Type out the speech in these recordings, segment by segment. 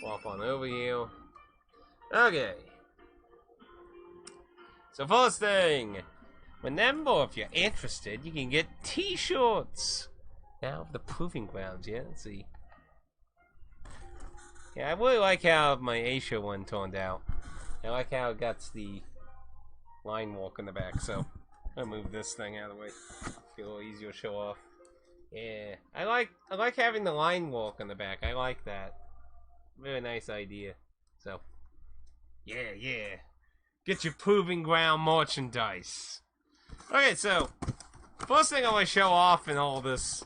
Swap on over here. Okay. So first thing, remember if you're interested, you can get t-shirts. Now the proving grounds, yeah, let's see. Yeah, I really like how my Asia one turned out. I like how it got the line walk in the back, so I'm gonna move this thing out of the way. Feel a little easier to show off. Yeah, I like having the line walk in the back. I like that. Very nice idea. So, yeah. Get your proving ground merchandise. Okay, so first thing I want to show off in all this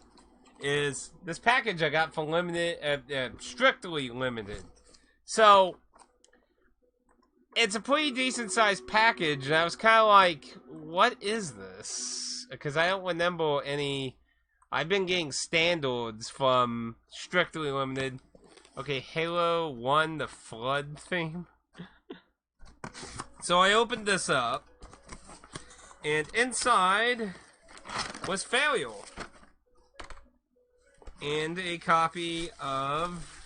is this package I got for strictly limited. So it's a pretty decent sized package, and I was kind of like, what is this? Because I don't remember any. I've been getting standards from strictly limited. Okay, Halo 1, the Flood theme. So I opened this up, and inside was Failure. And a copy of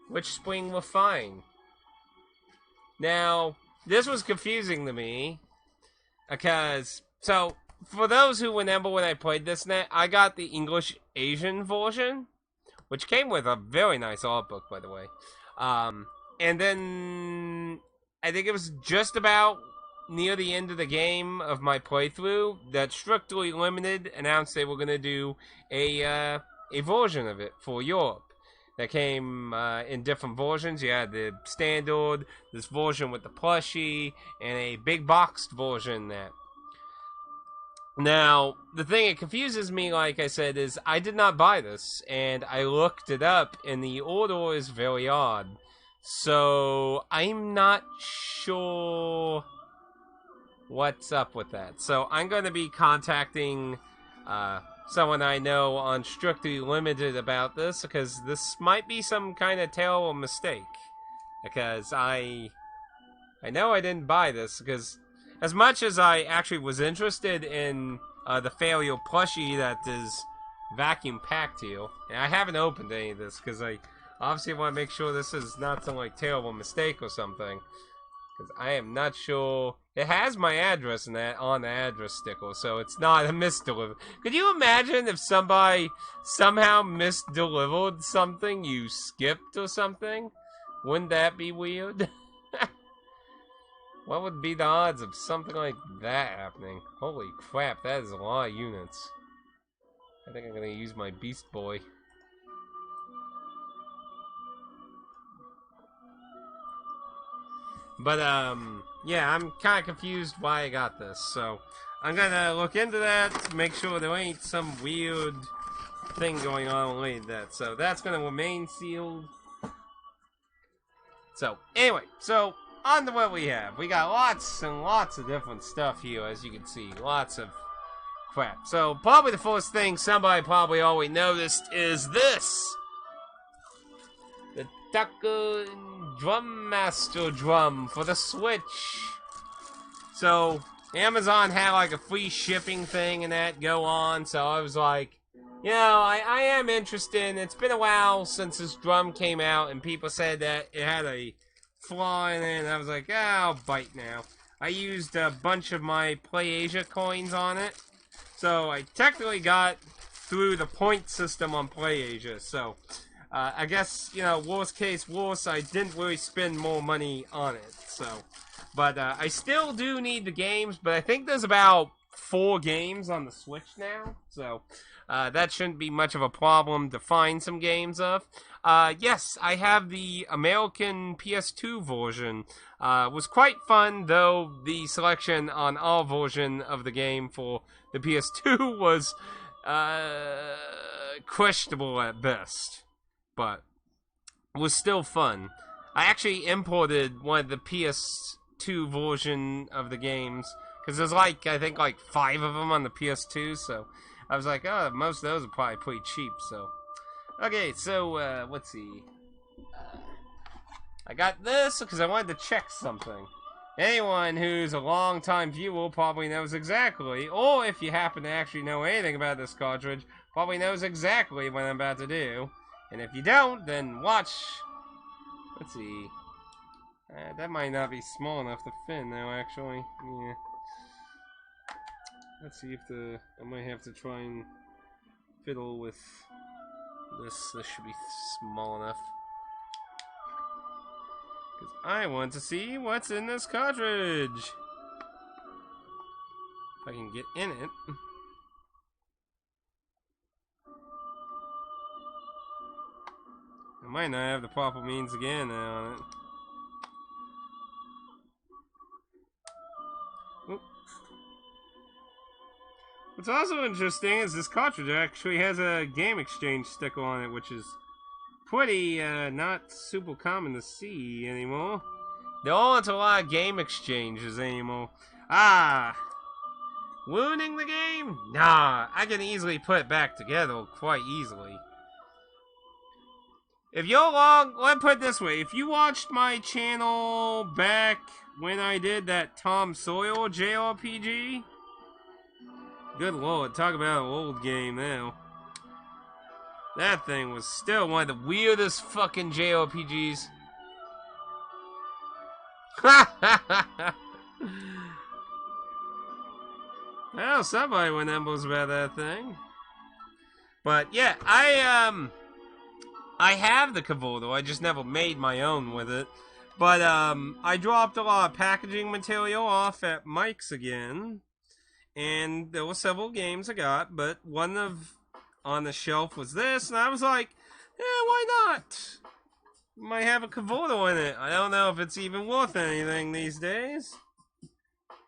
Which Spring Will Find. Now, this was confusing to me, because, so, for those who remember when I played this net, I got the English Asian version, which came with a very nice art book, by the way. And then I think it was just about near the end of the game of my playthrough that Strictly Limited announced they were going to do a version of it for Europe. That came in different versions. You had the standard, this version with the plushie, and a big boxed version that. Now, the thing that confuses me, like I said, is I did not buy this, and I looked it up, and the order is very odd. So, I'm not sure what's up with that. So, I'm going to be contacting someone I know on Strictly Limited about this, because this might be some kind of terrible mistake. Because I know I didn't buy this, because as much as I actually was interested in the Failure plushie that is vacuum packed here, and I haven't opened any of this, because I obviously want to make sure this is not some like terrible mistake or something, because I am not sure. It has my address in that on the address sticker, so it's not a misdelivered. Could you imagine if somebody somehow misdelivered something you skipped or something? Wouldn't that be weird? What would be the odds of something like that happening? Holy crap, that is a lot of units. I think I'm gonna use my Beast Boy. But, yeah, I'm kind of confused why I got this, so I'm gonna look into that to make sure there ain't some weird thing going on with that. So that's gonna remain sealed. So, anyway, so on to what we have. We got lots and lots of different stuff here, as you can see. Lots of crap. So, probably the first thing somebody probably already noticed is this. The Taiko Drum Master Drum for the Switch. So, Amazon had like a free shipping thing and that go on, so I was like, you know, I am interested. It's been a while since this drum came out, and people said that it had a flaw in it, and I was like, ah, I'll bite now. I used a bunch of my PlayAsia coins on it, so I technically got through the point system on PlayAsia, so I guess, you know, worst case worse, I didn't really spend more money on it, so. But I still do need the games, but I think there's about 4 games on the Switch now, so that shouldn't be much of a problem to find some games of. Yes, I have the American PS2 version. Was quite fun, though the selection on our version of the game for the PS2 was questionable at best. But it was still fun. I actually imported one of the PS2 version of the games, because there's like, I think like 5 of them on the PS2, so I was like, oh, most of those are probably pretty cheap, so. Okay, so, let's see. I got this because I wanted to check something. Anyone who's a long-time viewer probably knows exactly, or if you happen to actually know anything about this cartridge, probably knows exactly what I'm about to do. And if you don't, then watch. Let's see. That might not be small enough to fit now, actually. Yeah. Let's see if I might have to try and fiddle with this. This should be small enough. Because I want to see what's in this cartridge. If I can get in it. I might not have the proper means again on it. Oop. What's also interesting is this cartridge actually has a game exchange sticker on it, which is pretty not super common to see anymore. There aren't a lot of game exchanges anymore. Ah! Ruining the game? Nah, I can easily put it back together quite easily. If you're long, let's put it this way, if you watched my channel back when I did that Tom Sawyer JRPG, good lord, talk about an old game now. That thing was still one of the weirdest fucking JRPGs. Well, somebody remembers about that thing. But yeah, I have the Cavuto, I just never made my own with it. But, I dropped a lot of packaging material off at Mike's again. And there were several games I got, but one on the shelf was this, and I was like, why not? Might have a Cavuto in it. I don't know if it's even worth anything these days.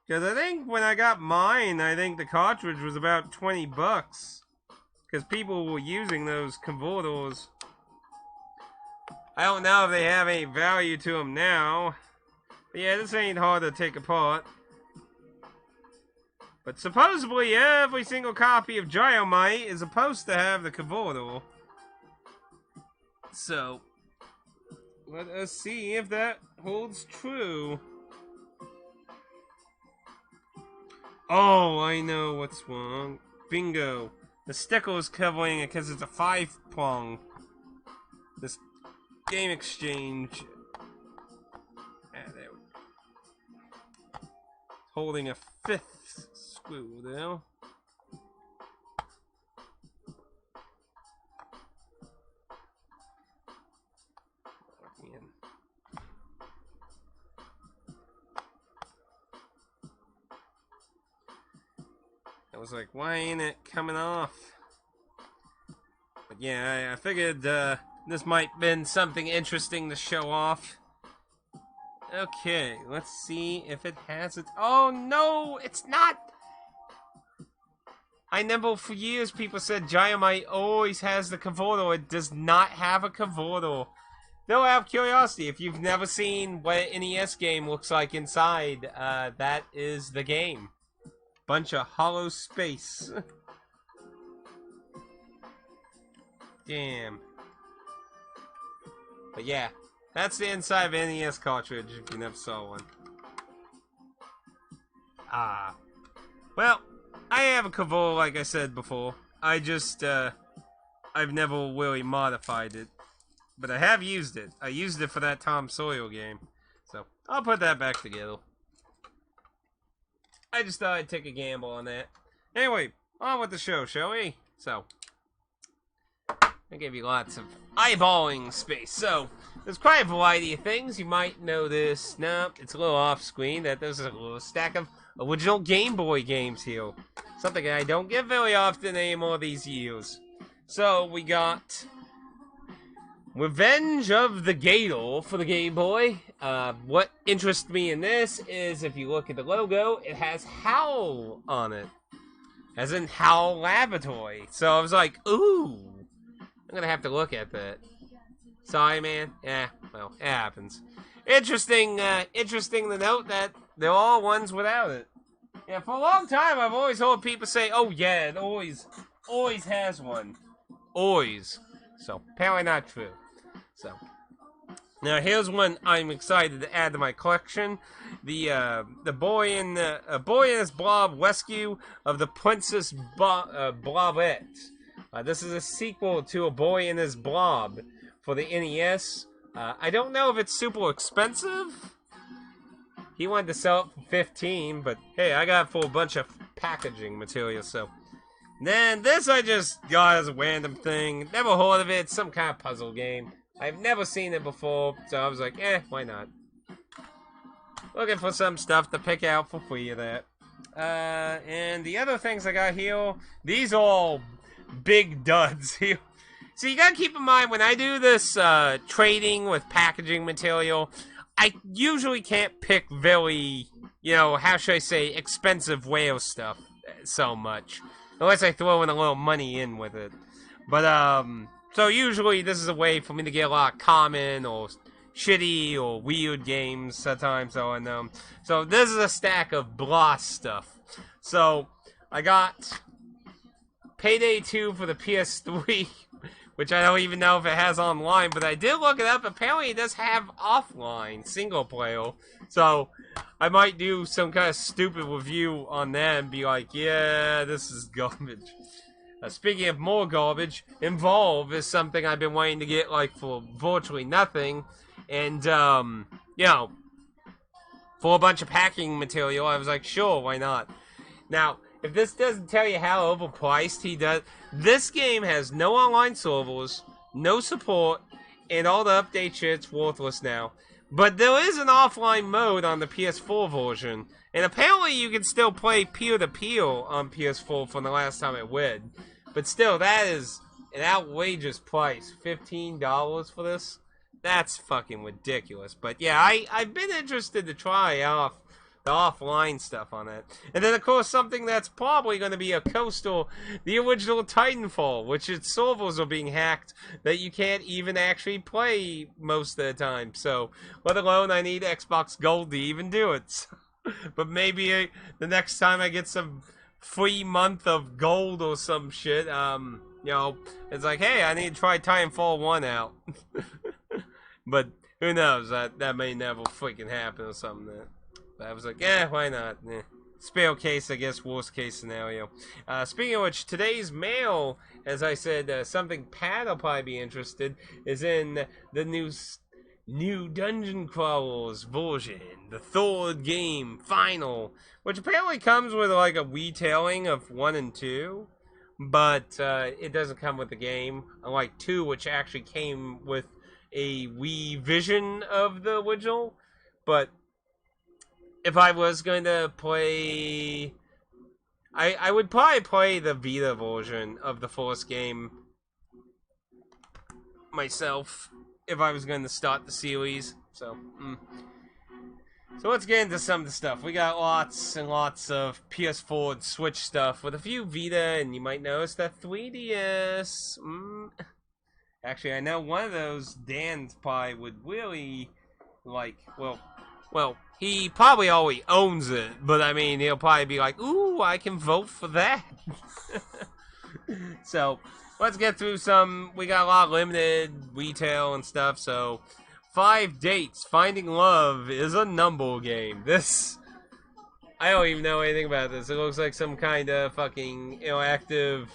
Because I think when I got mine, I think the cartridge was about 20 bucks. Because people were using those Cavutos. I don't know if they have any value to them now. But yeah, this ain't hard to take apart. But supposedly every single copy of Geomite is supposed to have the Cavuto. So, let us see if that holds true. Oh, I know what's wrong. Bingo. The sticker is covering it because it's a 5-prong. This game exchange. There we go. Holding a 5th screw now. I was like, why ain't it coming off? But yeah, I figured this might have been something interesting to show off. Okay, let's see if it has it. Oh no, it's not! I know for years people said Geomite always has the Cavuto. It does not have a Cavuto. Though out of curiosity, if you've never seen what an NES game looks like inside, that is the game. Bunch of hollow space. Damn. But yeah, that's the inside of an NES cartridge if you never saw one. Ah. Well, I have a Cavuto like I said before. I just, I've never really modified it. But I have used it. I used it for that Tom Sawyer game. So, I'll put that back together. I just thought I'd take a gamble on that. Anyway, on with the show, shall we? So, I gave you lots of eyeballing space. So, there's quite a variety of things. You might notice, no, it's a little off-screen, that there's a little stack of original Game Boy games here. Something I don't get very often anymore these years. So, we got Revenge of the Gator for the Game Boy. What interests me in this is, if you look at the logo, it has Howl on it. As in Howl Laboratory. So I was like, ooh, I'm gonna have to look at that. Sorry, man. Yeah, well, it happens. Interesting to note that there are ones without it. Yeah, for a long time I've always heard people say, oh yeah, it always has one. Always. So, apparently not true. So, now here's one I'm excited to add to my collection: the boy in his blob rescue of the Princess Blobette. This is a sequel to A Boy and His Blob for the NES. I don't know if it's super expensive. He wanted to sell it for 15, but hey, I got it for a bunch of packaging material, so. Then this I just got as a random thing. Never heard of it. It's some kind of puzzle game. I've never seen it before, so I was like, why not? Looking for some stuff to pick out for free of that. And the other things I got here, these are all big duds here. So you gotta keep in mind, when I do this trading with packaging material, I usually can't pick very, how should I say, expensive whale stuff so much. Unless I throw in a little money in with it. But, so usually this is a way for me to get a lot of common or shitty or weird games sometimes. So this is a stack of blah stuff. So I got Payday 2 for the PS3, which I don't even know if it has online, but I did look it up. Apparently it does have offline, single player. So I might do some kind of stupid review on that and be like, yeah, this is garbage. Speaking of more garbage, Involve is something I've been wanting to get like for virtually nothing. And, for a bunch of packing material, I was like, sure, why not? Now, if this doesn't tell you how overpriced he does, this game has no online servers, no support, and all the update shit's worthless now. But there is an offline mode on the PS4 version, and apparently you can still play peer-to-peer on PS4 from the last time it went. But still, that is an outrageous price. $15 for this? That's fucking ridiculous. But yeah, I've been interested to try off the offline stuff on it. And then, of course, something that's probably going to be a coastal, the original Titanfall, which its servers are being hacked that you can't even actually play most of the time. So, let alone I need Xbox Gold to even do it. But maybe the next time I get some free month of gold or some shit, it's like, hey, I need to try Titanfall 1 out. But who knows? That may never freaking happen or something. But I was like, why not? Spare case, I guess, worst case scenario. Speaking of which, today's mail, as I said, something Pat will probably be interested, is in the new Dungeon Crawlers version, the third game, final, which apparently comes with like a retailing of 1 and 2, but it doesn't come with the game, unlike 2, which actually came with a revision of the original. But if I was going to play, I would probably play the Vita version of the first game myself if I was going to start the series. So let's get into some of the stuff. We got lots and lots of PS4 and Switch stuff with a few Vita, and you might notice that 3DS. Actually, I know one of those Dan's probably would really like. Well, he probably already owns it, but I mean, he'll probably be like, "Ooh, I can vote for that." So let's get through some. We got a lot of limited retail and stuff. So 5 dates. Finding Love is a number game. This, I don't even know anything about this. It looks like some kind of fucking interactive,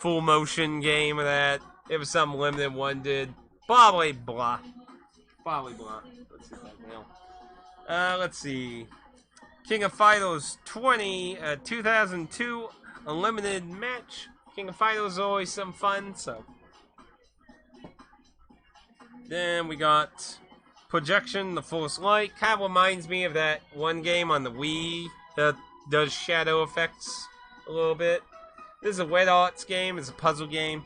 full motion game of that. It was some limited one did. Probably blah. Let's see if I can. Let's see. King of Fighters 20, 2002 Unlimited Match. King of Fighters is always some fun, so. Then we got Projection, The Force Light. Kind of reminds me of that one game on the Wii that does shadow effects a little bit. This is a Wet Arts game. It's a puzzle game.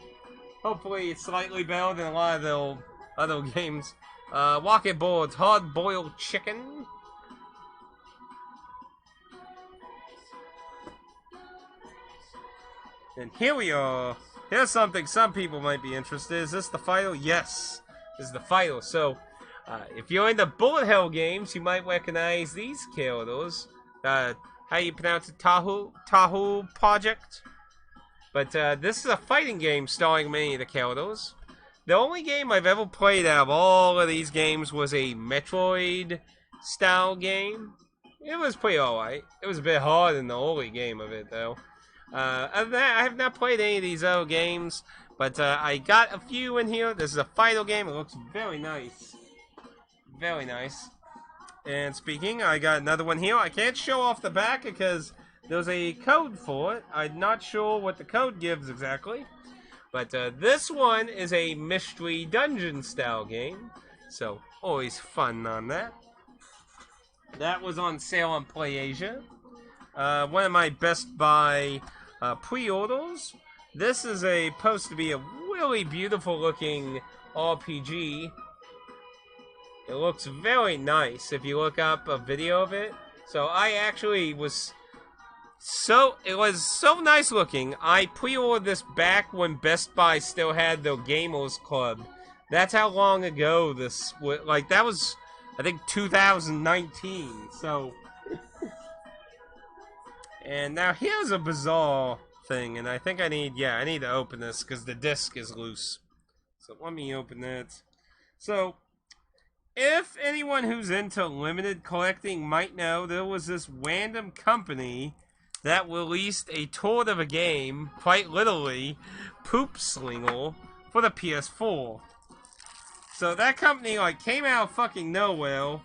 Hopefully it's slightly better than a lot of the other games. Rocket Boards, Hard Boiled Chicken. And here we are. Here's something some people might be interested. Is this the final? Yes, this is the final. So, if you're into bullet hell games, you might recognize these characters. How you pronounce it? Tahu Project? But this is a fighting game starring many of the characters. The only game I've ever played out of all of these games was a Metroid-style game. It was pretty alright. It was a bit hard in the early game of it, though. Other than that, I have not played any of these other games, but I got a few in here. This is a fighter game. It looks very nice. Very nice. And speaking, I got another one here. I can't show off the back because there's a code for it. I'm not sure what the code gives exactly. But this one is a mystery dungeon style game. So, always fun on that. That was on sale on PlayAsia. One of my Best Buy pre-orders. This is supposed to be a really beautiful looking RPG. It looks very nice if you look up a video of it. So I actually was it was so nice looking. I pre-ordered this back when Best Buy still had their Gamers Club. That's how long ago this was. Like, that was, I think, 2019. So, and now here's a bizarre thing, and I think I need to open this because the disc is loose. So let me open that. So, if anyone who's into limited collecting might know, there was this random company that released a tour of a game, quite literally, Poop Slinger, for the PS4. So that company, like, came out of fucking nowhere.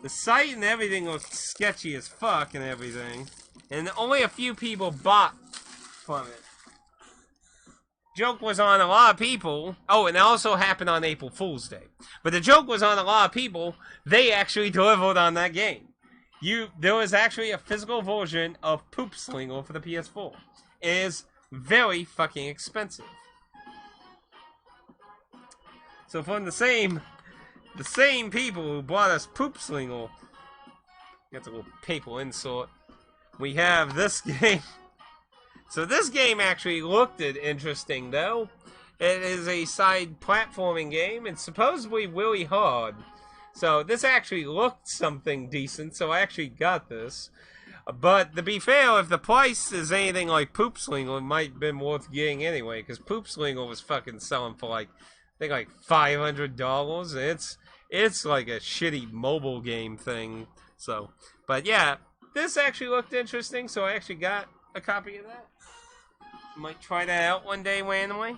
The site and everything was sketchy as fuck and everything. And only a few people bought from it. Joke was on a lot of people. Oh, and it also happened on April Fool's Day. But the joke was on a lot of people. They actually delivered on that game. There was actually a physical version of Poop Slinger for the PS4. It is very fucking expensive. So from the same people who bought us Poop Slinger, got the little paper insert, we have this game. So this game actually looked interesting, though. It is a side platforming game. It's supposedly really hard. So this actually looked something decent, so I actually got this. But to be fair, if the price is anything like Poop Slinger, it might have been worth getting anyway, because Poop Slinger was fucking selling for like, I think like $500. It's like a shitty mobile game thing. So, but yeah, this actually looked interesting, so I actually got a copy of that. Might try that out one day randomly.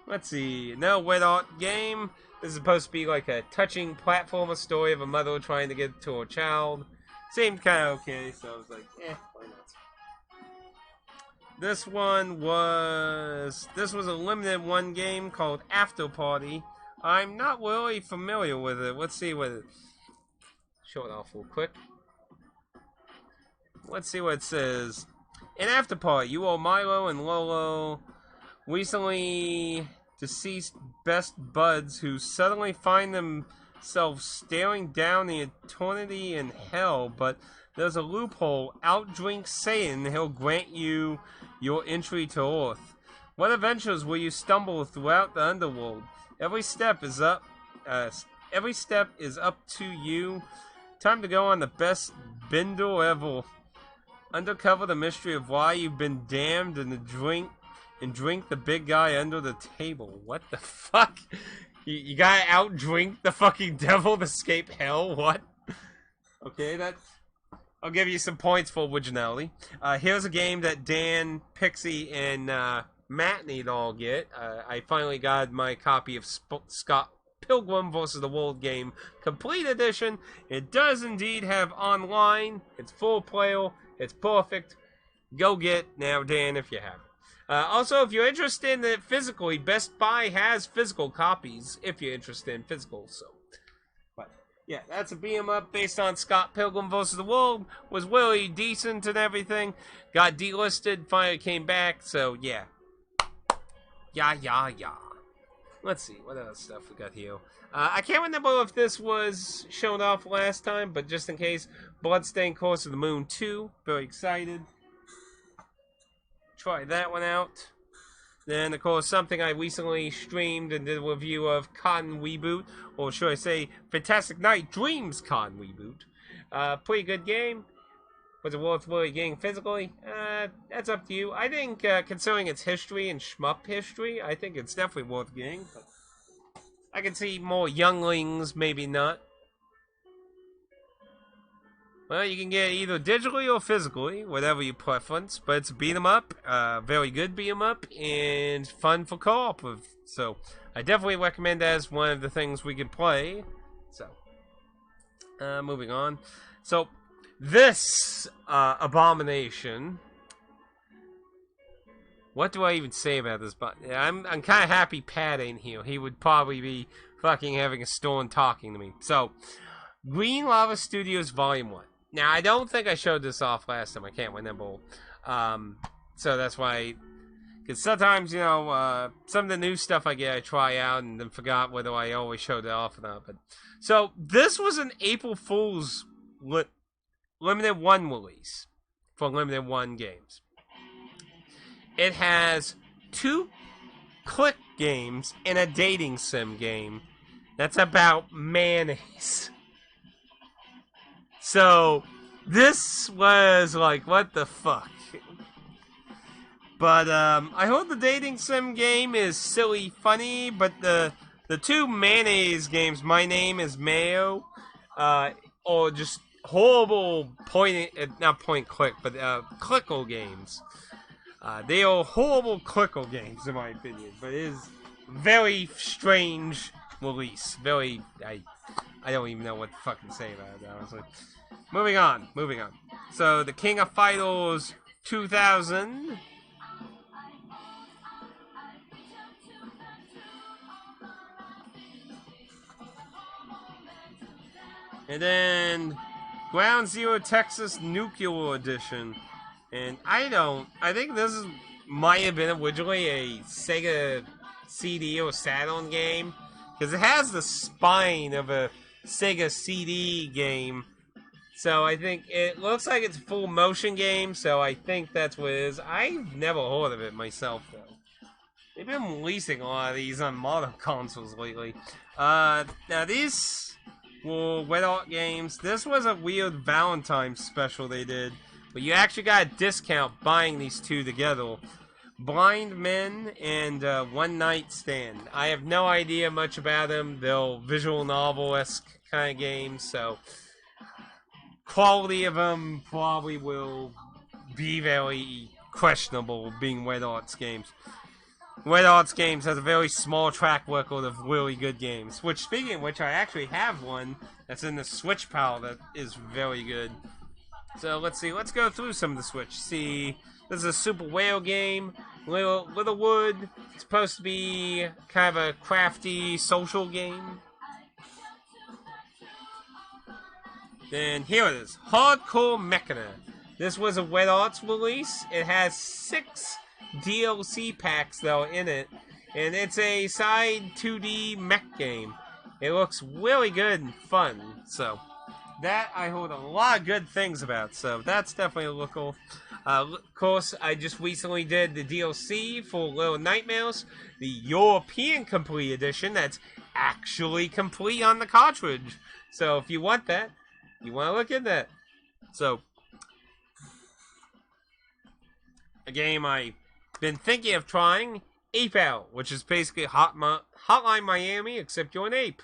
Let's see. No Wet Art game. This is supposed to be like a touching platformer story of a mother trying to get to her child. Seemed kind of okay, so I was like, why not? This was a limited one game called After Party. I'm not really familiar with it. Let's see what it... Show it off real quick. Let's see what it says. In After Party, you are Milo and Lolo, recently deceased best buds who suddenly find themselves staring down the eternity in hell, but there's a loophole. Outdrink Satan, he'll grant you your entry to Earth. What adventures will you stumble throughout the underworld? Every step is up to you. Time to go on the best bender ever. Uncover the mystery of why you've been damned and drink the big guy under the table. What the fuck? You gotta outdrink the fucking devil to escape hell? What? Okay, I'll give you some points for originality. Here's a game that Dan, Pixie, and Matt need all get. I finally got my copy of Scott Pilgrim vs. the World game complete edition. It does indeed have online. It's full player. It's perfect. Go get now, Dan, if you have it. Also, if you're interested in it physically, Best Buy has physical copies if you're interested in physical. So, but yeah, that's a beat 'em up based on Scott Pilgrim vs. the World. Was really decent and everything. Got delisted, finally came back. So yeah, yeah. Let's see what other stuff we got here. I can't remember if this was shown off last time, but just in case, Bloodstained Course of the Moon 2. Very excited. Try that one out. Then, of course, something I recently streamed and did a review of, Cotton Reboot, or should I say, Fantastic Night Dreams Cotton Reboot. Pretty good game. Was it worth really getting physically? That's up to you. I think, considering its history and shmup history, I think it's definitely worth getting. But I can see more younglings, maybe not. Well, you can get it either digitally or physically, whatever your preference. But it's a beat 'em up, very good beat 'em up, and fun for co-op. So I definitely recommend that as one of the things we can play. So, moving on. So this abomination. What do I even say about this? But I'm kind of happy Pat ain't here. He would probably be fucking having a storm talking to me. So, Green Lava Studios Volume 1. Now, I don't think I showed this off last time. I can't remember. So that's why... Because sometimes, you know, some of the new stuff I get, I try out and then forgot whether I always showed it off or not. But so, this was an April Fool's Limited 1 release for Limited 1 games. It has 2 click games and a dating sim game that's about mayonnaise. So, this was like, what the fuck? But, I hope the dating sim game is silly funny, but the 2 mayonnaise games, My Name is Mayo, or just horrible not point click, but, clickle games. They are horrible clickle games, in my opinion, but it is very strange release. Very, I don't even know what to fucking say about it, honestly. Moving on. So, the King of Fighters 2000. And then, Ground Zero Texas Nuclear Edition. And I think this might have been originally a Sega CD or Saturn game. Because it has the spine of a Sega CD game. So I think it looks like it's a full motion game. So I think that's what it is. I've never heard of it myself, though. They've been releasing a lot of these on modern consoles lately. Now these were Red Art games. This was a weird Valentine's special they did. But you actually got a discount buying these 2 together. Blind Men and One Night Stand. I have no idea much about them. They're visual novel-esque kind of games, so quality of them probably will be very questionable being Red Arts games. Red Arts games has a very small track record of really good games. Which, speaking of which, I actually have one that's in the Switch pile that is very good. So let's see. Let's go through some of the Switch. See, this is a Super Whale game. Littlewood. It's supposed to be kind of a crafty social game. Then here it is. Hardcore Mechana. This was a Red Arts release. It has 6 DLC packs though in it. And it's a side 2D mech game. It looks really good and fun. So that I heard a lot of good things about, so that's definitely a look cool. Of course, I just recently did the DLC for Little Nightmares, the European Complete Edition that's actually complete on the cartridge. So if you want that, you want to look at that. So, a game I've been thinking of trying, Ape Out, which is basically Hotline Miami, except you're an ape.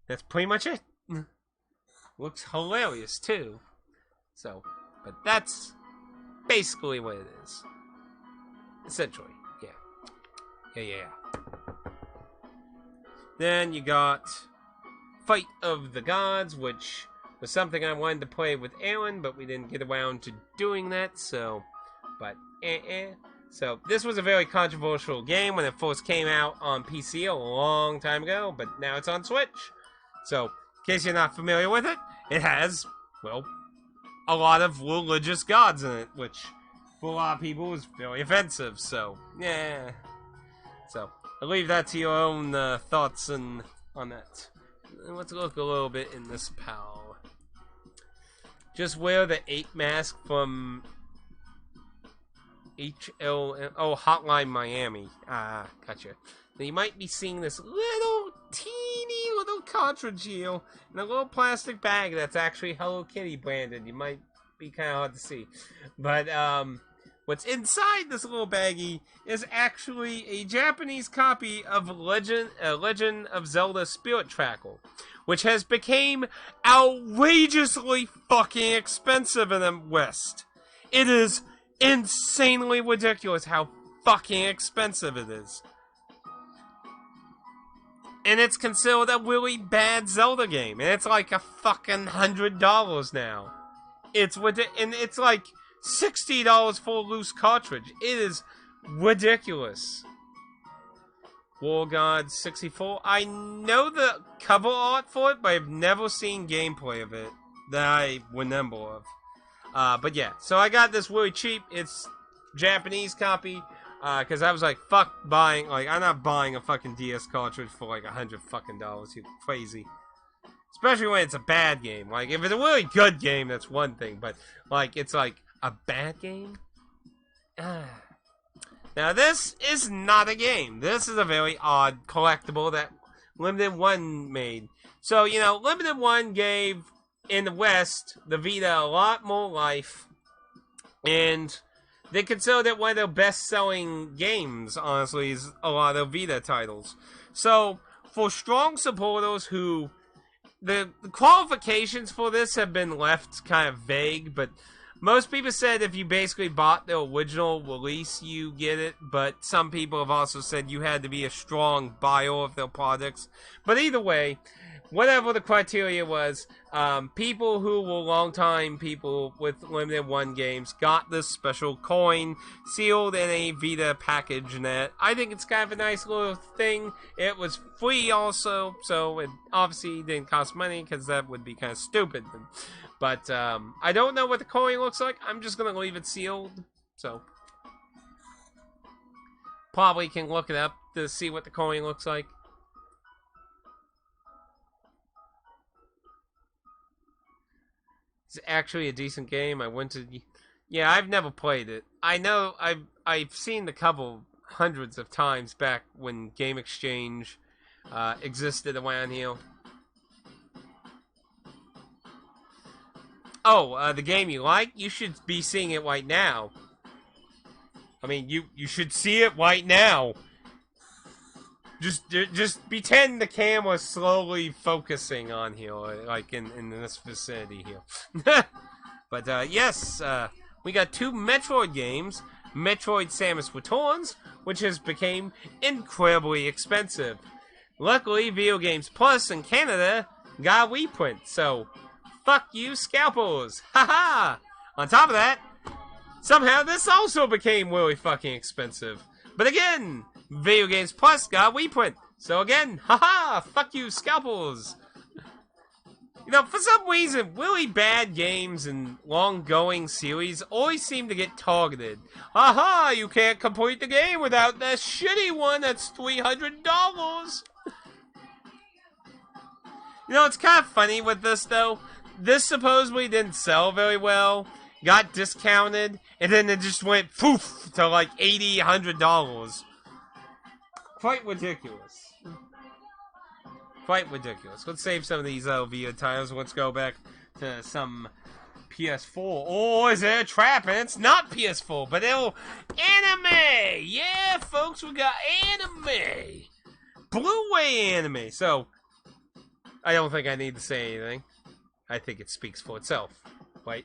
That's pretty much it. Looks hilarious, too. So, but that's basically what it is. Essentially, yeah. Then you got Fight of the Gods, which was something I wanted to play with Aaron, but we didn't get around to doing that, so, but, So, this was a very controversial game when it first came out on PC a long time ago, but now it's on Switch. So, in case you're not familiar with it, it has, well, a lot of religious gods in it, which for a lot of people is very offensive, so, yeah. So, I'll leave that to your own thoughts on that. And let's look a little bit in this pal. Just wear the ape mask from Hotline Miami. Gotcha. Now you might be seeing this teeny little cartridge here in a little plastic bag that's actually Hello Kitty branded. You might be kind of hard to see, but what's inside this little baggie is actually a Japanese copy of Legend of Zelda Spirit Trackle, which has become outrageously fucking expensive in the West. It is insanely ridiculous how fucking expensive it is. And it's considered a really bad Zelda game. And it's like a fucking $100 now. And it's like $60 for a loose cartridge. It is ridiculous. War God 64. I know the cover art for it, but I've never seen gameplay of it that I remember of. But yeah, so I got this really cheap. It's Japanese copy. Because I was like, fuck buying, like, I'm not buying a fucking DS cartridge for like $100 fucking dollars. You're crazy. Especially when it's a bad game. Like, if it's a really good game, that's one thing. But, like, it's like a bad game? Now, this is not a game. This is a very odd collectible that Limited One made. So, you know, Limited One gave, in the West, the Vita a lot more life. And they consider it one of their best-selling games, honestly, is a lot of Vita titles. So, for strong supporters who... The qualifications for this have been left kind of vague, but most people said if you basically bought the original release, you get it, but some people have also said you had to be a strong buyer of their products. But either way, whatever the criteria was, people who were long-time people with Limited One games got this special coin sealed in a Vita package, and that I think it's kind of a nice little thing. It was free also, so it obviously didn't cost money because that would be kind of stupid. But I don't know what the coin looks like. I'm just gonna leave it sealed, so probably can look it up to see what the coin looks like. It's actually a decent game. I went to... Yeah, I've never played it. I know I've seen the cover hundreds of times back when Game Exchange existed around here. Oh, the game you like? You should be seeing it right now. I mean, you should see it right now. Just pretend the camera's slowly focusing on here, like in this vicinity here. But yes, we got two Metroid games. Metroid Samus Returns, which has become incredibly expensive. Luckily, Video Games Plus in Canada got a reprint, so fuck you scalpers! Haha! On top of that, somehow this also became really fucking expensive. But again, Video Games Plus got a reprint. So again, haha, fuck you, scalpels. You know, for some reason, really bad games and long-going series always seem to get targeted. Haha, you can't complete the game without that shitty one that's $300. You know, it's kind of funny with this, though. This supposedly didn't sell very well, got discounted, and then it just went poof to like $80, $100. Quite ridiculous. Quite ridiculous. Let's save some of these Vita titles. Let's go back to some PS4. Oh, is there a trap? And it's not PS4, but it'll... Anime! Yeah, folks, we got anime! Blu-ray anime! So, I don't think I need to say anything. I think it speaks for itself. Right?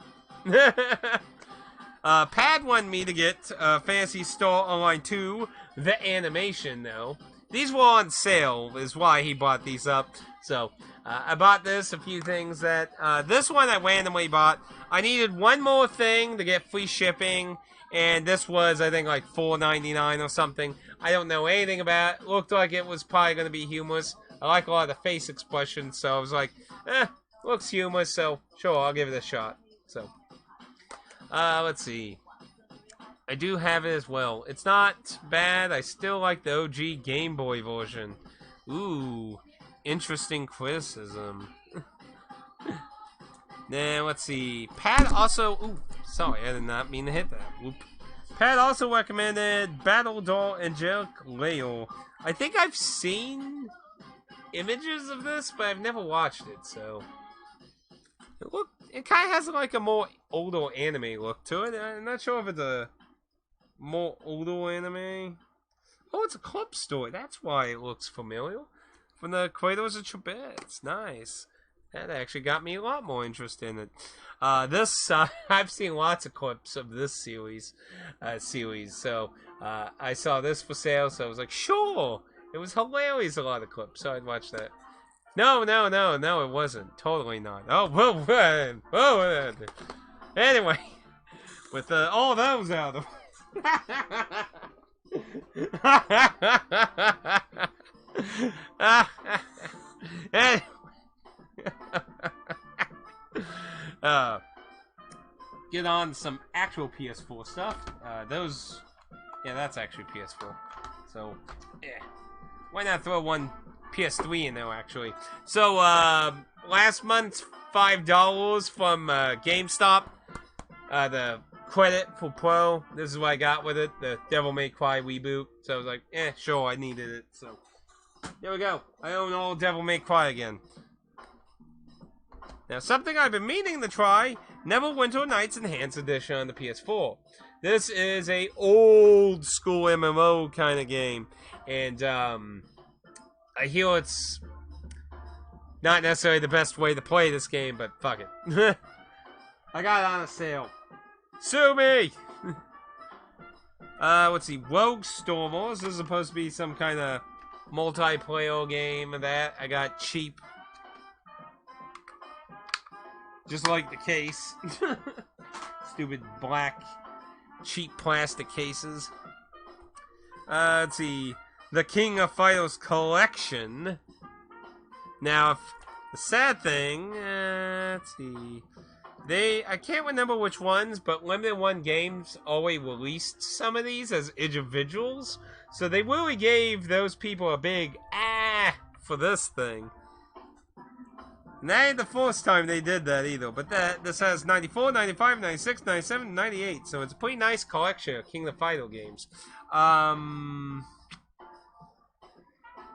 Pad wanted me to get Phantasy Star Online 2, the animation, though. These were on sale, is why he bought these up. So, I bought this, a few things that... this one I randomly bought. I needed one more thing to get free shipping, and this was, I think, like $4.99 or something. I don't know anything about it. Looked like it was probably going to be humorous. I like a lot of the face expressions, so I was like, looks humorous, so sure, I'll give it a shot. So, let's see. I do have it as well. It's not bad. I still like the OG Game Boy version. Ooh, interesting criticism. Then, let's see. Pat also... Ooh, sorry, I did not mean to hit that. Whoop. Pat also recommended Battle Doll Angelic Layo. I think I've seen images of this, but I've never watched it, so... It kind of has like a more older anime look to it. I'm not sure if it's a more older anime. Oh, it's a club story. That's why it looks familiar. From the creators of Trebet. Nice. That actually got me a lot more interested in it. I've seen lots of clips of this series. So I saw this for sale, so I was like, sure. It was hilarious, a lot of clips, so I'd watch that. No, it wasn't. Totally not. Oh, whoa. Anyway, with all those out of anyway. Get on some actual PS4 stuff. Yeah, that's actually PS4. So, yeah. Why not throw one PS3 in there, actually? So, last month's $5 from GameStop. The credit for Pro. This is what I got with it. The Devil May Cry reboot. So I was like, sure, I needed it. So, there we go. I own all Devil May Cry again. Now, something I've been meaning to try, Neverwinter Nights Enhanced Edition on the PS4. This is a old school MMO kind of game, and I hear it's not necessarily the best way to play this game, but fuck it. I got it on a sale. Sue me! Let's see, Rogue Stormers. This is supposed to be some kind of multiplayer game and that. I got cheap. Just like the case. Stupid black, cheap plastic cases. Let's see. The King of Fighters Collection. Now, the sad thing, let's see. I can't remember which ones, but Limited One Games always released some of these as individuals. So they really gave those people a big for this thing. And that ain't the first time they did that either, but this has 94, 95, 96, 97, 98, so it's a pretty nice collection of King of the Fighter games. It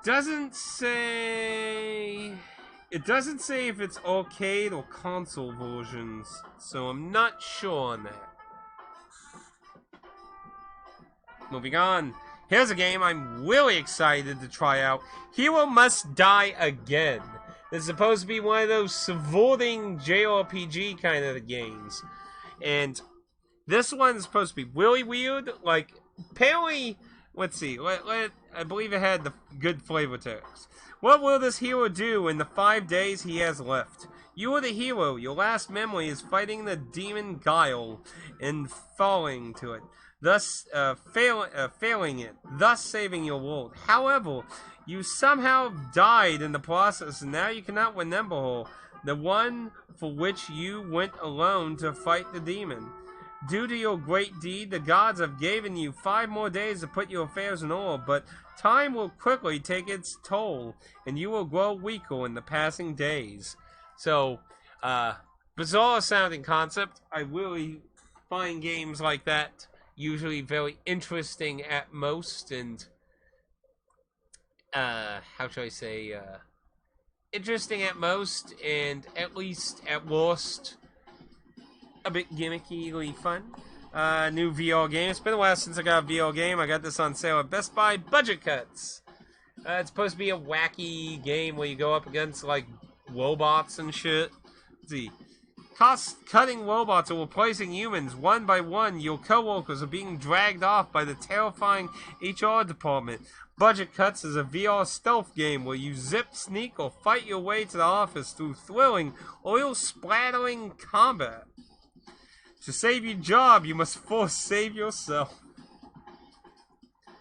doesn't say if it's arcade or console versions, so I'm not sure on that. Moving on. Here's a game I'm really excited to try out. Hero Must Die Again. It's supposed to be one of those subverting JRPG kind of games. And this one's supposed to be really weird. Like, apparently, let's see. I believe it had the good flavor text. What will this hero do in the 5 days he has left? You are the hero. Your last memory is fighting the demon Guile and falling to it. Thus, failing it. Thus saving your world. However, you somehow died in the process, and now you cannot remember her, the one for which you went alone to fight the demon. Due to your great deed, the gods have given you 5 more days to put your affairs in order, but time will quickly take its toll, and you will grow weaker in the passing days. So, bizarre sounding concept. I really find games like that usually very interesting at most, and how should I say, interesting at most, and at least at worst, a bit gimmicky, fun. New VR game. It's been a while since I got a VR game. I got this on sale at Best Buy. Budget Cuts. It's supposed to be a wacky game where you go up against, like, robots and shit. Let's see. Cost-cutting robots are replacing humans one by one. Your co-workers are being dragged off by the terrifying HR department. Budget Cuts is a VR stealth game where you zip, sneak, or fight your way to the office through thrilling, oil-splattering combat. To save your job, you must first save yourself.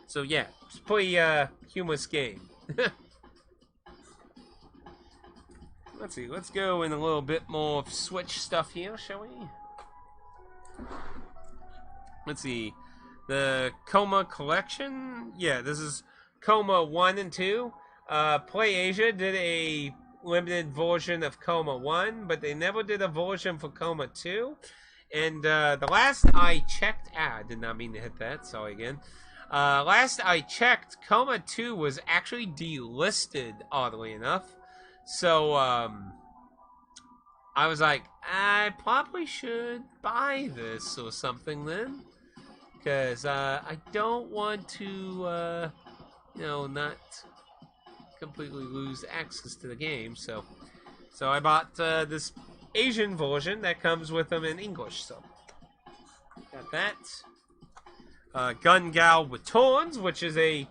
So yeah, it's a pretty humorous game. Let's see, let's go in a little bit more Switch stuff here, shall we? Let's see. The Coma Collection? Yeah, this is Coma 1 and 2. PlayAsia did a limited version of Coma 1, but they never did a version for Coma 2. And the last I checked... I did not mean to hit that, sorry again. Last I checked, Coma 2 was actually delisted, oddly enough. So, I was like, I probably should buy this or something then. because I don't want to, not completely lose access to the game. So I bought this Asian version that comes with them in English. So got that. Gun Gao Returns, which is a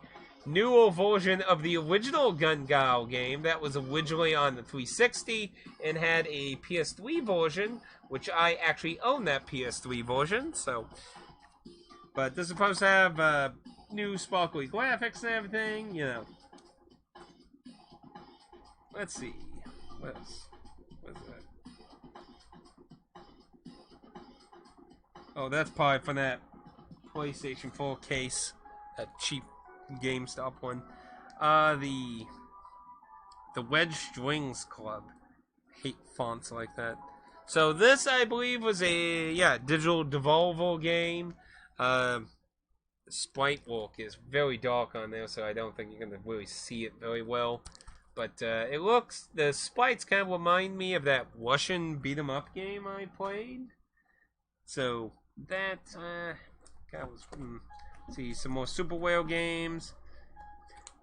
newer version of the original Gun Gao game that was originally on the 360 and had a PS3 version, which I actually own that PS3 version. So, but this is supposed to have new sparkly graphics and everything, Let's see. What's that? Oh, that's probably from that PlayStation 4 case, that cheap GameStop one. The Wedge Strings Club. Hate fonts like that. So this, I believe, was a digital devolver game. The sprite work is very dark on there, so I don't think you're gonna really see it very well. But the sprites kind of remind me of that Russian beat 'em up game I played. So that was. See some more Superware games.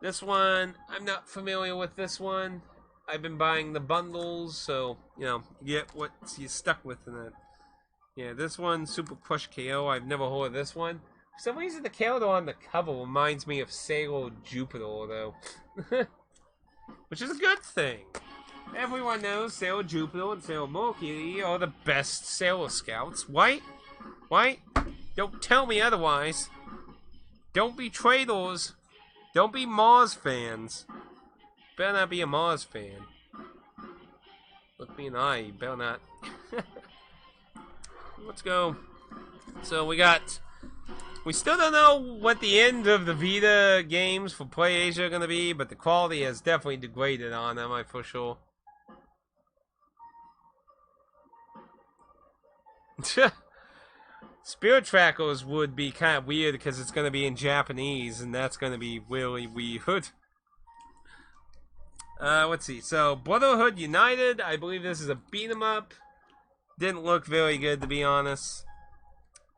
This one, I'm not familiar with this one. I've been buying the bundles, so, you get what you're stuck with in it. Yeah, this one, Super Crush KO, I've never heard of this one. For some reason, the character on the cover reminds me of Sailor Jupiter, though. Which is a good thing. Everyone knows Sailor Jupiter and Sailor Mercury are the best Sailor Scouts. White? Don't tell me otherwise. Don't be traitors. Don't be Mars fans. Better not be a Mars fan. Look me in the eye, you better not. Let's go. So we still don't know what the end of the Vita games for PlayAsia are going to be, but the quality has definitely degraded on them, I for sure. Spirit Trackers would be kind of weird because it's going to be in Japanese, and that's going to be really weird. Let's see. So, Brotherhood United, I believe this is a beat 'em up. Didn't look very good, to be honest.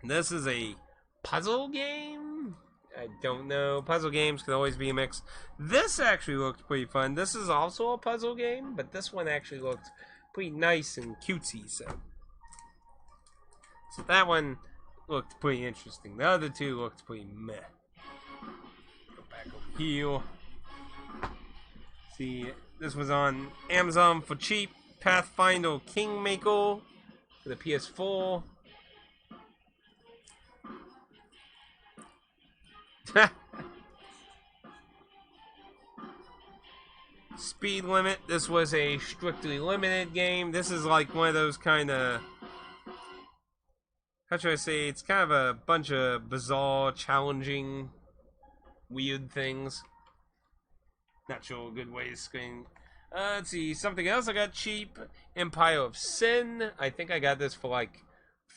This is a puzzle game? I don't know. Puzzle games can always be a mix. This actually looked pretty fun. This is also a puzzle game, but this one actually looked pretty nice and cutesy, so that one looked pretty interesting. The other two looked pretty meh. Go back over here. See, this was on Amazon for cheap. Pathfinder Kingmaker for the PS4. Speed Limit. This was a strictly limited game. This is like one of those kind of, how should I say, it's kind of a bunch of bizarre, challenging, weird things. Not sure a good way to screen. Let's see, something else I got cheap. Empire of Sin. I think I got this for like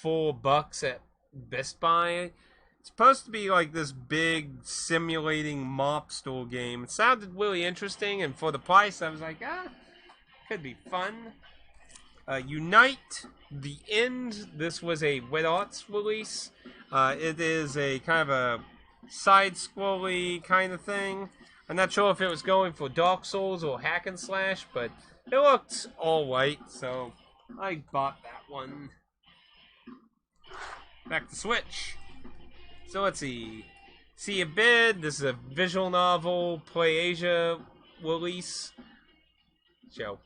$4 at Best Buy. It's supposed to be like this big simulating mobster game. It sounded really interesting, and for the price, I was like, could be fun. Unite the End. This was a Red Arts release. It is a kind of a side-scrolly kind of thing. I'm not sure if it was going for Dark Souls or Hack and Slash, but it looked alright, so I bought that one. Back to Switch. So let's see. See a Bid. This is a visual novel, PlayAsia release. So,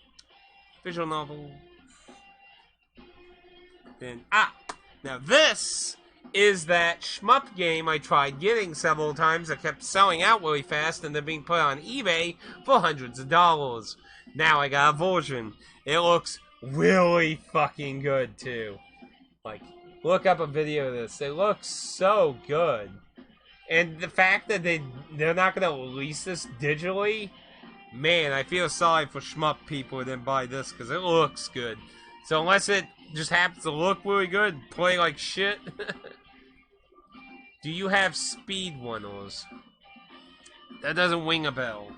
visual novel. Then, now this is that shmup game I tried getting several times that kept selling out really fast and then being put on eBay for hundreds of dollars. Now I got a version. It looks really fucking good too. Like, look up a video of this. It looks so good. And the fact that they're not going to release this digitally, man, I feel sorry for shmup people that buy this because it looks good. So unless it just happens to look really good, play like shit. Do you have speed runners? That doesn't ring a bell.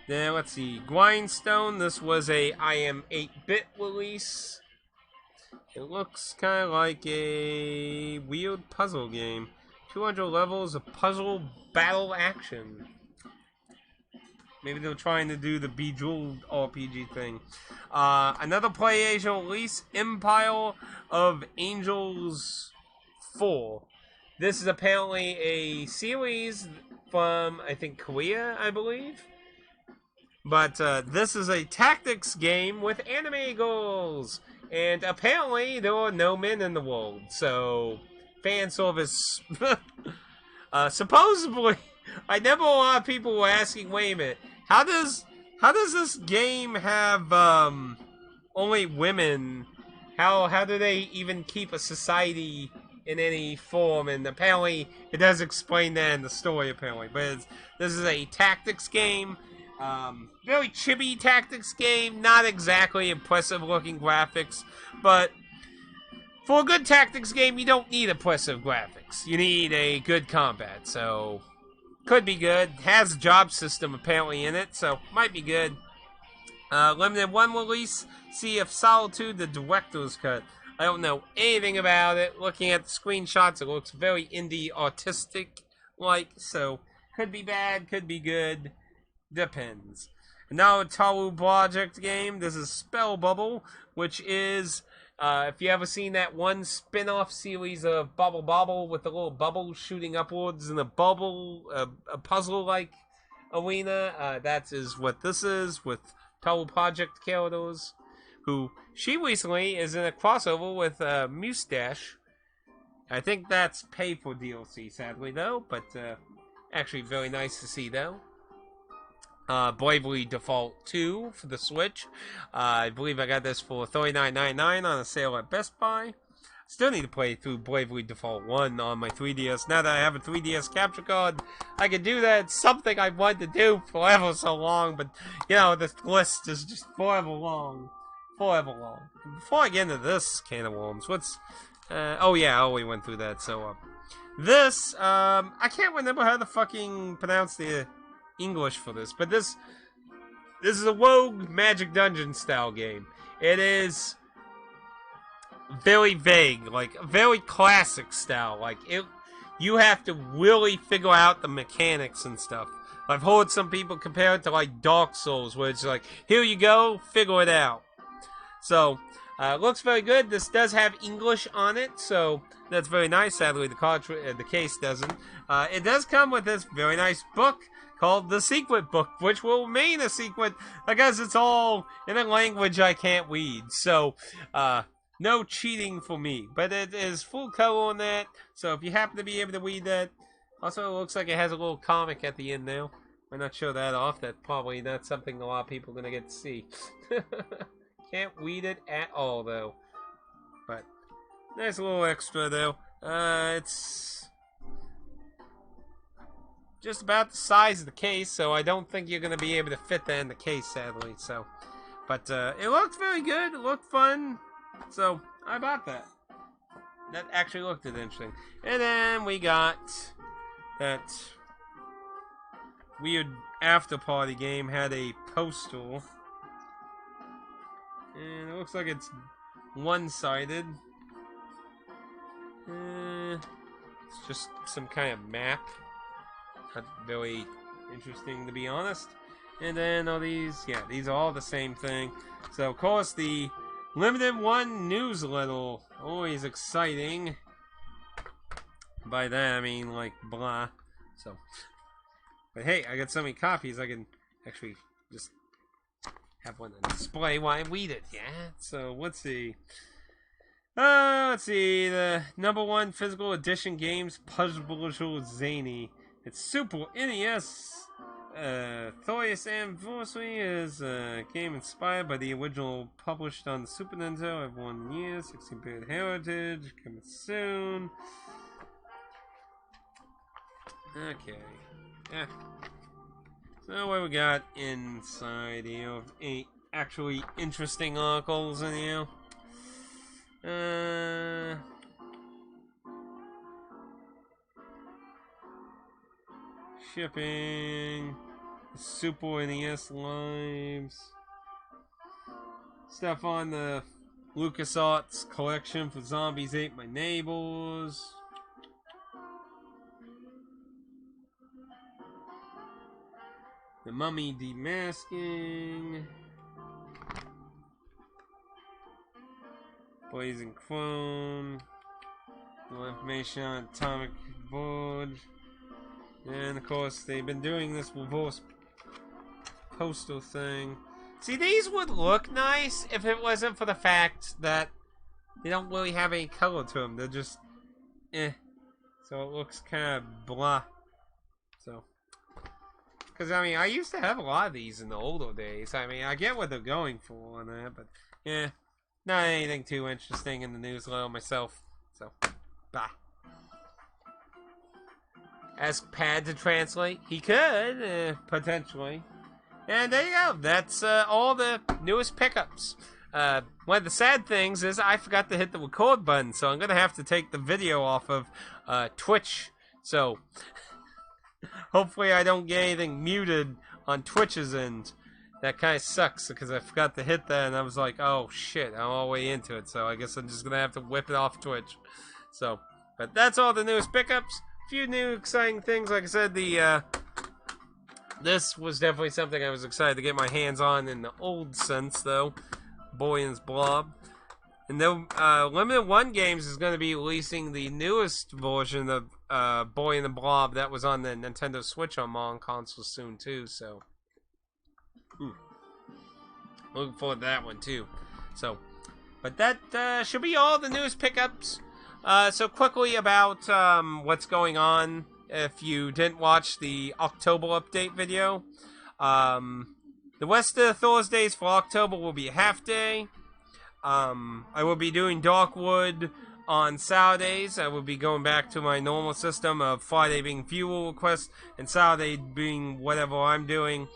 Then let's see, Grindstone. This was a I Am 8-bit release. It looks kind of like a weird puzzle game. 200 levels of puzzle battle action. Maybe they're trying to do the Bejeweled RPG thing. Another PlayStation release, Empire of Angels 4. This is apparently a series from, I think, Korea, I believe. But this is a tactics game with anime goals. And apparently there are no men in the world. So, fan service. Supposedly, I know a lot of people were asking, wait a minute, how does this game have only women? How do they even keep a society in any form? And apparently, it does explain that in the story. Apparently, but this is a tactics game, very chibi tactics game. Not exactly impressive looking graphics, but for a good tactics game, you don't need impressive graphics. You need a good combat. So could be good. Has a job system apparently in it, so might be good. Limited one release, Sea of Solitude, the director's cut. I don't know anything about it. Looking at the screenshots, it looks very indie artistic-like, so could be bad, could be good. Depends. Now a Taru Project game. This is Spell Bubble, which is, if you ever seen that one spin-off series of Bubble Bobble with the little bubble shooting upwards in a bubble, a puzzle-like arena, that is what this is with Taru Project characters, who she recently is in a crossover with Mustache. I think that's pay for DLC, sadly, though, but actually very nice to see, though. Bravely Default 2 for the Switch. I believe I got this for $39.99 on a sale at Best Buy. Still need to play through Bravely Default 1 on my 3DS. Now that I have a 3DS capture card, I can do that. It's something I've wanted to do forever so long, but, you know, this list is just forever long. Forever long. Before I get into this can of worms, what's... oh yeah, I already went through that, so... this, I can't remember how to fucking pronounce the English for this, but this is a Rogue Magic Dungeon style game. It is very vague, like very classic style. Like you have to really figure out the mechanics and stuff. I've heard some people compare it to like Dark Souls, where it's like, here you go, figure it out. So, it looks very good. This does have English on it, so that's very nice. Sadly, the case doesn't. It does come with this very nice book called The Secret Book, which will remain a secret because it's all in a language I can't read. So, no cheating for me. But it is full color on that, so if you happen to be able to read that. Also, it looks like it has a little comic at the end now. Why not show that off? That's probably not something a lot of people are going to get to see. Can't read it at all, though. But, nice little extra, though. It's just about the size of the case, so I don't think you're going to be able to fit that in the case, sadly. So, but it looked very good. It looked fun. So, I bought that. That actually looked interesting. And then we got that weird after-party game. Had a postal. And it looks like it's one-sided. It's just some kind of map. Not very interesting, to be honest. And then all these, yeah, these are all the same thing. So, of course, the limited one newsletter, always exciting. By that, I mean, like, blah. So, but hey, I got so many copies, I can actually just have one on display while I read it, yeah? So, let's see. Let's see, the #1 physical edition games, Puzzle Zany. It's Super NES. Thorius Anniversary is a game inspired by the original published on the Super Nintendo. I've 1 year, 16-bit heritage, coming soon. Okay. Yeah. So what we got inside here? Any actually interesting articles in here? Shipping, Super NES Lives, stuff on the LucasArts collection for Zombies Ate My Neighbors. The Mummy Demasking. Blazing Clone. More information on Atomic Board. And of course, they've been doing this reverse postal thing. See, these would look nice if it wasn't for the fact that they don't really have any color to them. They're just, so it looks kind of blah. So, because I mean, I used to have a lot of these in the older days. I mean, I get what they're going for on that, but yeah, not anything too interesting in the newsletter myself. So, bye. Ask Pad to translate. He could, potentially. And there you go. That's all the newest pickups. One of the sad things is I forgot to hit the record button, so I'm going to have to take the video off of Twitch. So, hopefully I don't get anything muted on Twitch's end. That kind of sucks, because I forgot to hit that, and I was like, oh shit, I'm all the way into it, so I guess I'm just going to have to whip it off Twitch. So, but that's all the newest pickups. A few new exciting things. Like I said, this was definitely something I was excited to get my hands on in the old sense, though. Boy and his Blob. And then Limited One Games is going to be releasing the newest version of Boy and the Blob that was on the Nintendo Switch on modern consoles soon, too. So, looking forward to that one, too. So, but that should be all the newest pickups. So quickly about what's going on. If you didn't watch the October update video, the rest of the Thursdays for October will be a half day. I will be doing Darkwood on Saturdays. I will be going back to my normal system of Friday being viewer requests and Saturday being whatever I'm doing.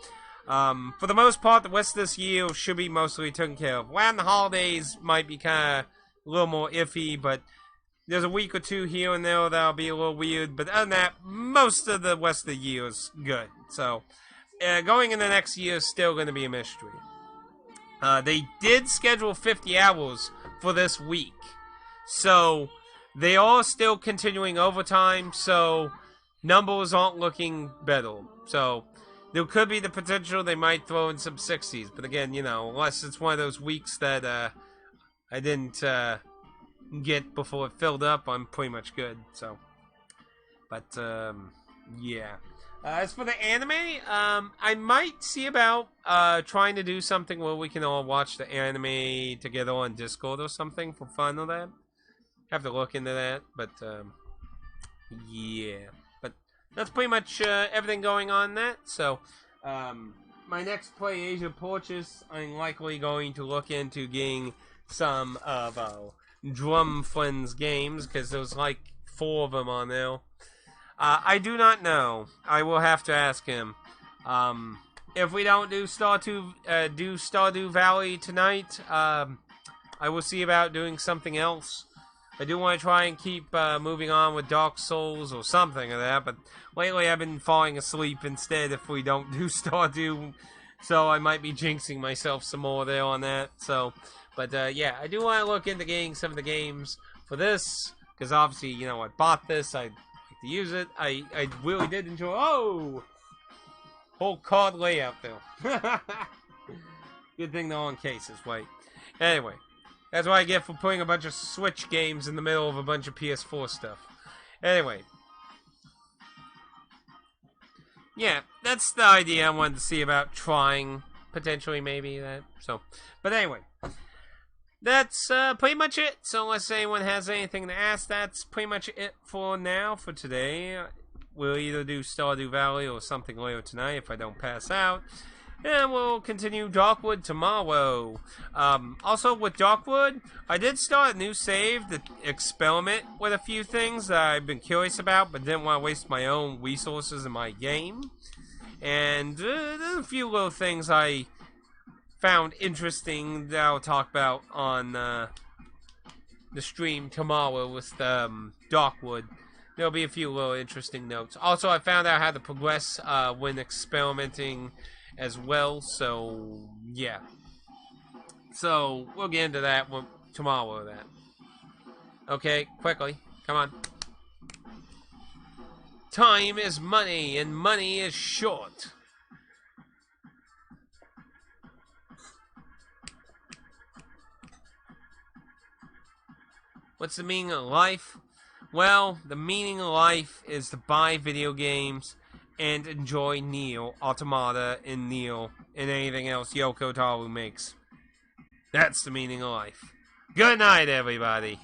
For the most part, the rest of this year should be mostly taken care of. Around the holidays might be kind of a little more iffy, but there's a week or two here and there that'll be a little weird, but other than that, most of the rest of the year is good. So, going into next year is still going to be a mystery. They did schedule 50 hours for this week, so they are still continuing overtime, so numbers aren't looking better. So, there could be the potential they might throw in some 60s, but again, you know, unless it's one of those weeks that I didn't get before it filled up, I'm pretty much good. So, but yeah. As for the anime, I might see about trying to do something where we can all watch the anime together on Discord or something for fun or that. Have to look into that, but yeah. But that's pretty much everything going on that. So, my next Play Asia purchase, I'm likely going to look into getting some of Drum Friends games, because there's like 4 of them on there. I do not know. I will have to ask him. If we don't do Stardew Valley tonight, I will see about doing something else. I do want to try and keep moving on with Dark Souls or something of that, but lately I've been falling asleep instead if we don't do Stardew, so I might be jinxing myself some more there on that. So, but yeah, I do want to look into getting some of the games for this, because obviously, you know, I bought this, I'd like to use it. I really did enjoy, whole card layout there. Good thing they're on cases, wait. Anyway, that's what I get for putting a bunch of Switch games in the middle of a bunch of PS4 stuff. Anyway. Yeah, that's the idea I wanted to see about trying, potentially, maybe, that. So, but anyway. That's pretty much it. So unless anyone has anything to ask, that's pretty much it for now, for today. We'll either do Stardew Valley or something later tonight if I don't pass out. And we'll continue Darkwood tomorrow. Also, with Darkwood, I did start a new save to experiment with a few things that I've been curious about, but didn't want to waste my own resources in my game. And there's a few little things I found interesting that I'll talk about on the stream tomorrow with Darkwood. There'll be a few little interesting notes. Also, I found out how to progress when experimenting as well, so yeah. So we'll get into that tomorrow that. Okay, quickly. Come on. Time is money, and money is short. What's the meaning of life? Well, the meaning of life is to buy video games and enjoy Neo, Automata, and Neo, and anything else Yoko Taro makes. That's the meaning of life. Good night, everybody.